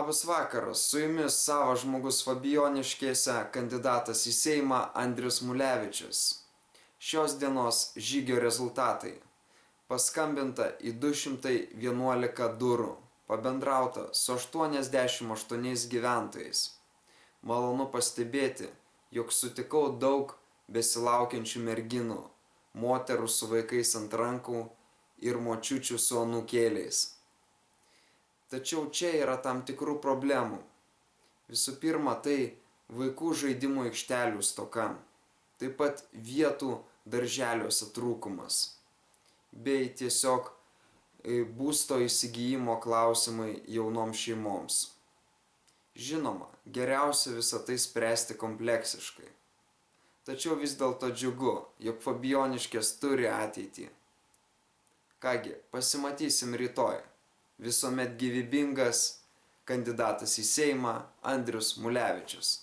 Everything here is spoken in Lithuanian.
Labas vakaras, su jumis savas žmogus Fabijoniškėse, kandidatas į Seimą Andrius Mulevičius. Šios dienos žygio rezultatai. Paskambinta į 211 durų, pabendrauta su 88 gyventojais. Malonu pastebėti, jog sutikau daug besilaukiančių merginų, moterų su vaikais ant rankų ir močiučių su anūkėliais. Tačiau čia yra tam tikrų problemų. Visų pirma, tai vaikų žaidimų aikštelių stoka, taip pat vietų darželiuose trūkumas, bei tiesiog būsto įsigijimo klausimai jaunoms šeimoms. Žinoma, geriausia visą tai spręsti kompleksiškai. Tačiau vis dėlto džiugu, jog Fabijoniškės turi ateitį. Kągi, pasimatysim rytoj. Visuomet gyvybingas kandidatas į Seimą Andrius Mulevičius.